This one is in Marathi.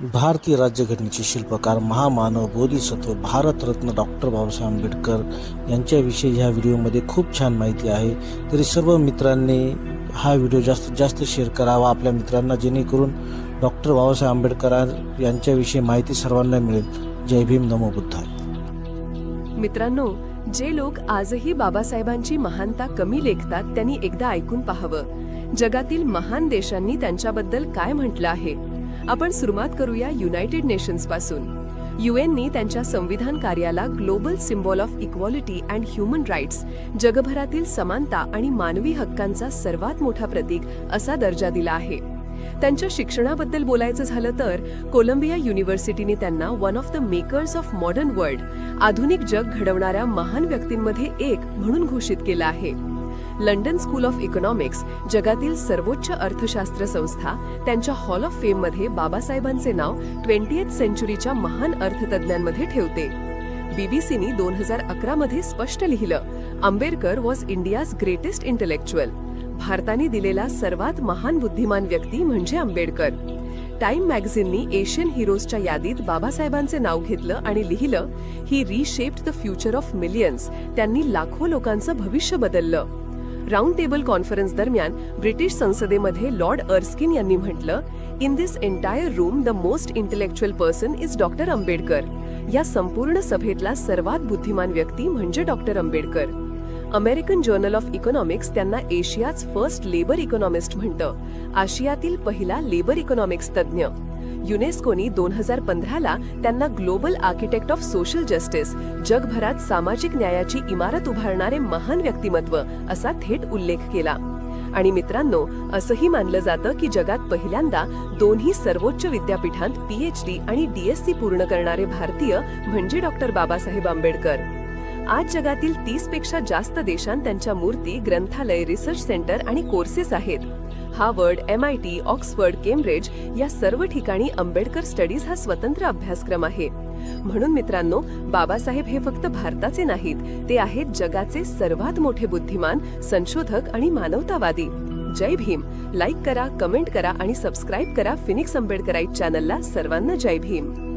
भारतीय राज्यघटनेचे शिल्पकार, महामानव, बोधिसत्व, भारतरत्न डॉक्टर बाबासाहेब आंबेडकर यांच्याविषयी ह्या व्हिडिओमध्ये खूप छान माहिती आहे. तरी सर्व मित्रांनी हा व्हिडिओ जास्तीत जास्त शेअर करावा आपल्या मित्रांना, जेणेकरून डॉक्टर बाबासाहेब आंबेडकर यांच्याविषयी माहिती सर्वांना मिळेल. जय भीम, नमो बुद्धाय. मित्रांनो, जे लोक आजही बाबासाहेबांची महानता कमी लेखतात त्यांनी एकदा ऐकून पाहावं. जगातील महान देशांनी त्यांच्याबद्दल काय म्हटलं आहे. आपण सुरुवात करूया युनायटेड नेशन्स पासून. युएननी त्यांच्या संविधान कार्याला global symbol of equality and human rights, जगभरातील समानता आणि मानवी हक्कांचा सर्वात मोठा प्रतीक असा दर्जा दिला आहे. त्यांच्या शिक्षणाबद्दल बोलायचं झालं तर कोलंबिया युनिव्हर्सिटीने त्यांना one of the makers of modern world, आधुनिक जग घडवणाऱ्या महान व्यक्तींमध्ये एक म्हणून घोषित केलं आहे. लंडन स्कूल ऑफ इकॉनॉमिक्स, जगातील सर्वोच्च अर्थशास्त्र संस्था, त्यांच्या हॉल ऑफ फेममध्ये बाबासाहेबांचे नाव 20th सेंचुरीच्या महान अर्थतज्ञांमध्ये ठेवते. बीबीसीने 2011 मध्ये स्पष्ट लिहिलं, Ambedkar was India's greatest intellectual. भारताने दिलेला सर्वात महान बुद्धिमान व्यक्ती म्हणजे आंबेडकर. टाइम मॅगझिननी एशियन हिरोजच्या यादीत बाबासाहेबांचे नाव घेतलं आणि लिहिलं, he reshaped the future of millions. त्यांनी लाखो लोकांचं भविष्य बदललं. राऊंड टेबल कॉन्फरन्स दरम्यान ब्रिटिश संसदेमध्ये लॉर्ड अर्स्किन यांनी म्हटलं, in this entire room the most intellectual person is doctor Ambedkar. या संपूर्ण सभेतला सर्वात बुद्धिमान व्यक्ती म्हणजे doctor Ambedkar. American journal of economics त्यांना एशियाच फर्स्ट लेबर इकॉनॉमिस्ट म्हणतं, आशियातील पहिला लेबर इकॉनॉमिक्स तज्ज्ञ. युनेस्कोनी 2015ला त्यांना global architect of social justice, जगभरात सामाजिक न्यायाची इमारत उभारणारे महान व्यक्तिमत्व असा थेट उल्लेख केला. आणि मित्रांनो, असंही मानलं जातं की जगात पहिल्यांदा दोन्ही सर्वोच्च विद्यापीठांत PhD आणि DSc पूर्ण करणारे भारतीय म्हणजे डॉक्टर बाबासाहेब आंबेडकर. आज जगातील 30 पेक्षा जास्त देशांत त्यांच्या मूर्ती, ग्रंथालय, रिसर्च सेंटर आणि कोर्सेस आहेत. हार्वर्ड, MIT, ऑक्सफर्ड, केम्ब्रिज या सर्व ठिकाणी आंबेडकर स्टडीज हा स्वतंत्र अभ्यासक्रम आहे. म्हणून मित्रांनो, बाबासाहेब हे फक्त भारताचे नाहीत, ते आहेत जगाचे सर्वात मोठे बुद्धिमान, संशोधक आणि मानवतावादी. जय भीम. लाईक करा, कमेंट करा आणि सबस्क्राईब करा फिनिक्स आंबेडकराईट चॅनलला. सर्वांना जय भीम.